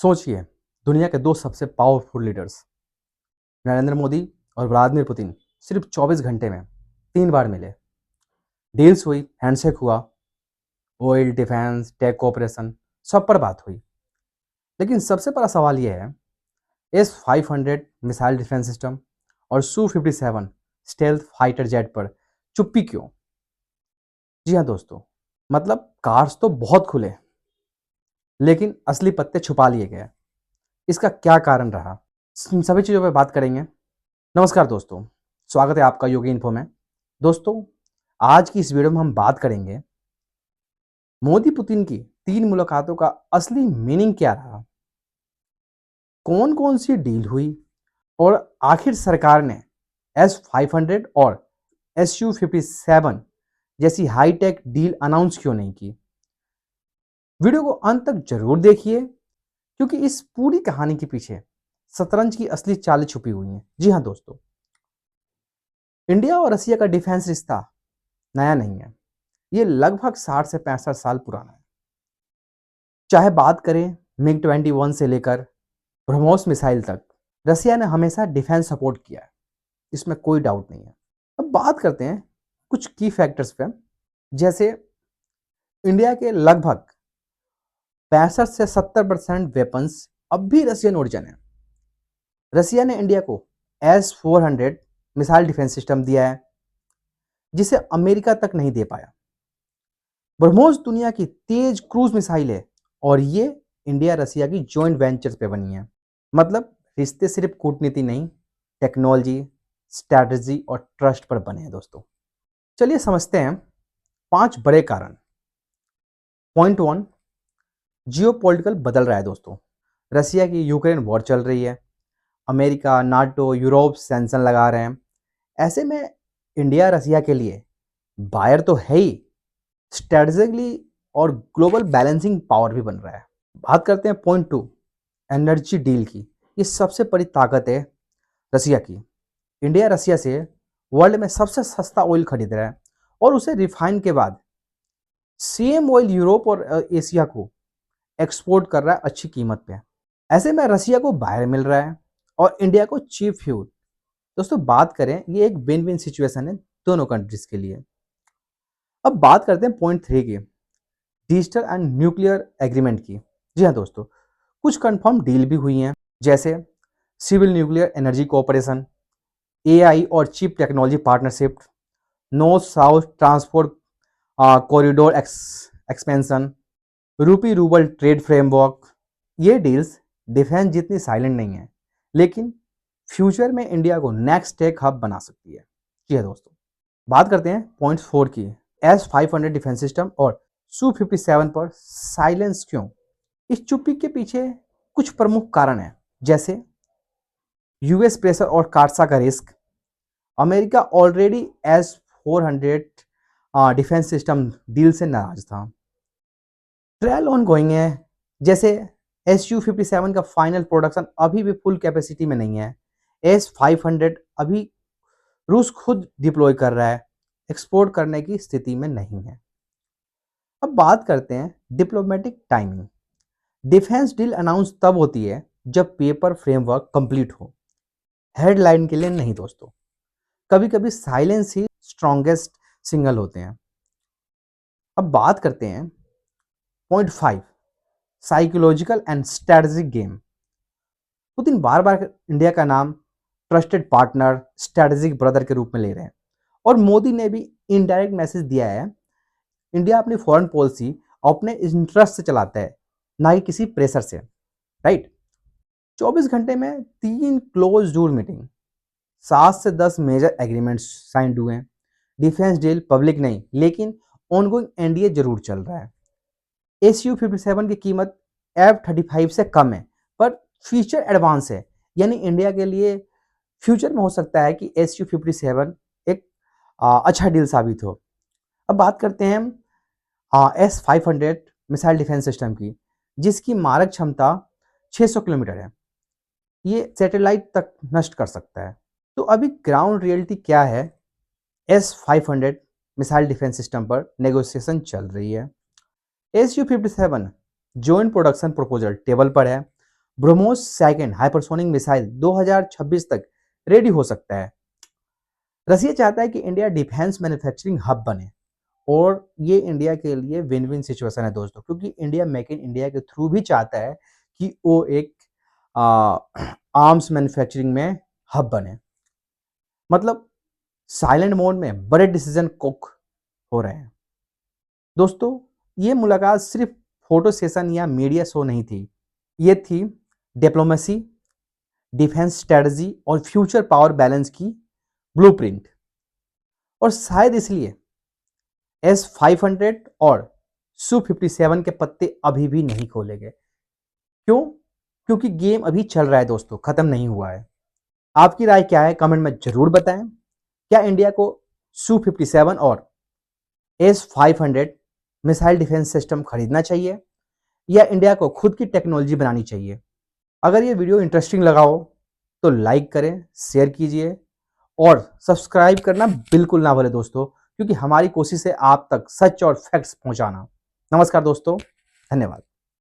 सोचिए, दुनिया के दो सबसे पावरफुल लीडर्स नरेंद्र मोदी और व्लादिमीर पुतिन सिर्फ 24 घंटे में 3 बार मिले। डील्स हुई, हैंडशेक हुआ, ऑयल, डिफेंस, टेक कोऑपरेशन, सब पर बात हुई। लेकिन सबसे बड़ा सवाल यह है, S-500 मिसाइल डिफेंस सिस्टम और Su-57 स्टेल्थ फाइटर जेट पर चुप्पी क्यों? जी हाँ दोस्तों, मतलब कार्ड्स तो बहुत खुले, लेकिन असली पत्ते छुपा लिए गए। इसका क्या कारण रहा? इन सभी चीज़ों पर बात करेंगे। नमस्कार दोस्तों, स्वागत है आपका योगी इन्फो में। दोस्तों, आज की इस वीडियो में हम बात करेंगे मोदी पुतिन की 3 मुलाकातों का असली मीनिंग क्या रहा, कौन कौन सी डील हुई और आखिर सरकार ने S-500 और Su-57 जैसी हाईटेक डील अनाउंस क्यों नहीं की। वीडियो को अंत तक जरूर देखिए, क्योंकि इस पूरी कहानी के पीछे शतरंज की असली चालें छुपी हुई हैं। जी हाँ दोस्तों, इंडिया और रसिया का डिफेंस रिश्ता नया नहीं है, ये लगभग 60 से 65 साल पुराना है। चाहे बात करें MiG-21 से लेकर ब्रह्मोस मिसाइल तक, रसिया ने हमेशा डिफेंस सपोर्ट किया है, इसमें कोई डाउट नहीं है। अब बात करते हैं कुछ की फैक्टर्स पे, जैसे इंडिया के लगभग 65 से 70% वेपन्स अब भी रशियन ओरिजिन है। रसिया ने इंडिया को S-400 मिसाइल डिफेंस सिस्टम दिया है, जिसे अमेरिका तक नहीं दे पाया। ब्रह्मोस दुनिया की तेज क्रूज मिसाइल है और ये इंडिया रसिया की जॉइंट वेंचर्स पे बनी है। मतलब रिश्ते सिर्फ कूटनीति नहीं, टेक्नोलॉजी, स्ट्रैटेजी और ट्रस्ट पर बने हैं दोस्तों। चलिए समझते हैं 5 बड़े कारण। पॉइंट 1, जियोपॉलिटिकल बदल रहा है दोस्तों। रसिया की यूक्रेन वॉर चल रही है, अमेरिका, नाटो, यूरोप सैंक्शन लगा रहे हैं। ऐसे में इंडिया रसिया के लिए बायर तो है ही, स्ट्रेटेजिकली और ग्लोबल बैलेंसिंग पावर भी बन रहा है। बात करते हैं पॉइंट 2, एनर्जी डील की। ये सबसे बड़ी ताकत है रसिया की। इंडिया रसिया से वर्ल्ड में सबसे सस्ता ऑयल खरीद रहा है और उसे रिफाइन के बाद सेम ऑयल यूरोप और एशिया को एक्सपोर्ट कर रहा है अच्छी कीमत पे। ऐसे में रसिया को बायर मिल रहा है और इंडिया को चीप फ्यूल। दोस्तों बात करें, ये एक विन विन सिचुएशन है दोनों कंट्रीज के लिए। अब बात करते हैं पॉइंट 3 की, डिजिटल एंड न्यूक्लियर एग्रीमेंट की। जी हाँ दोस्तों, कुछ कंफर्म डील भी हुई हैं, जैसे civil nuclear energy cooperation, AI और chip technology partnership, north south transport corridor expansion, rupee rouble trade framework. ये डील्स डिफेंस जितनी साइलेंट नहीं है, लेकिन फ्यूचर में इंडिया को नेक्स्ट टेक हब बना सकती है। जी हाँ दोस्तों, बात करते हैं पॉइंट 4 की, S-500 डिफेंस सिस्टम और Su-57 पर साइलेंस क्यों। इस चुप्पी के पीछे कुछ प्रमुख कारण हैं, जैसे यूएस प्रेशर और कार्सा का risk. America already S-400 defence system deal से नाराज था। ट्रायल ऑन गोइंग है, जैसे Su-57 का फाइनल प्रोडक्शन अभी भी फुल कैपेसिटी में नहीं है। S-500 अभी रूस खुद डिप्लॉय कर रहा है, एक्सपोर्ट करने की स्थिति में नहीं है। अब बात करते हैं diplomatic timing. Defence deal announce तब होती है जब पेपर फ्रेमवर्क कंप्लीट हो, हेडलाइन के लिए नहीं दोस्तों। कभी कभी साइलेंस ही स्ट्रॉन्गेस्ट सिग्नल होते हैं। अब बात करते हैं point 5, psychological and strategic game. Putin bar bar India का नाम ट्रस्टेड पार्टनर, स्ट्रेटेजिक ब्रदर के रूप में ले रहे हैं, और मोदी ने भी इनडायरेक्ट मैसेज दिया है, इंडिया अपनी फॉरेन पॉलिसी अपने इंटरेस्ट से चलाता है, ना कि किसी प्रेशर से। राइट। 24 घंटे में 3 क्लोज डोर मीटिंग, 7 से 10 मेजर एग्रीमेंट्स साइंड हुए हैं। डिफेंस डील पब्लिक नहीं, लेकिन ऑनगोइंग एनडीए जरूर चल रहा है। Su-57 की कीमत F-35 से कम है, पर फीचर एडवांस है, यानी इंडिया के लिए फ्यूचर में हो सकता है कि Su-57 एक अच्छा डील साबित हो। अब बात करते हैं S-500 मिसाइल डिफेंस सिस्टम की, जिसकी मारक क्षमता 600 किलोमीटर है। ये सैटेलाइट तक नष्ट कर सकता है। तो अभी ग्राउंड रियलिटी क्या है? S-500 मिसाइल डिफेंस सिस्टम पर नेगोशिएशन चल रही है। Su-57 joint production proposal table पर है, ब्रह्मोस सेकंड हाइपरसोनिक मिसाइल 2026 तक रेडी हो सकता है। रसिया चाहता है कि इंडिया डिफेंस मैन्युफैक्चरिंग हब बने और ये इंडिया के लिए विन विन सिचुएशन है दोस्तों, क्योंकि इंडिया मेक इन इंडिया के थ्रू भी चाहता है कि वो एक आर्म्स मैन्युफैक्चरिंग में हब बने। मतलब साइलेंट मोड में बड़े डिसीजन कुक हो रहे हैं दोस्तों। ये मुलाकात सिर्फ फोटो सेशन या मीडिया शो नहीं थी, ये थी डिप्लोमेसी, डिफेंस स्ट्रेटजी और फ्यूचर पावर बैलेंस की ब्लूप्रिंट। और शायद इसलिए S-500 और Su-57 के पत्ते अभी भी नहीं खोले गए। क्यों? क्योंकि गेम अभी चल रहा है दोस्तों, खत्म नहीं हुआ है। आपकी राय क्या है कमेंट में जरूर बताएं। क्या इंडिया को Su-57 और S-500 मिसाइल डिफेंस सिस्टम खरीदना चाहिए या इंडिया को खुद की टेक्नोलॉजी बनानी चाहिए? अगर ये वीडियो इंटरेस्टिंग लगा हो तो लाइक करें, शेयर कीजिए और सब्सक्राइब करना बिल्कुल ना भूलें दोस्तों, क्योंकि हमारी कोशिश है आप तक सच और फैक्ट्स पहुंचाना। नमस्कार दोस्तों, धन्यवाद।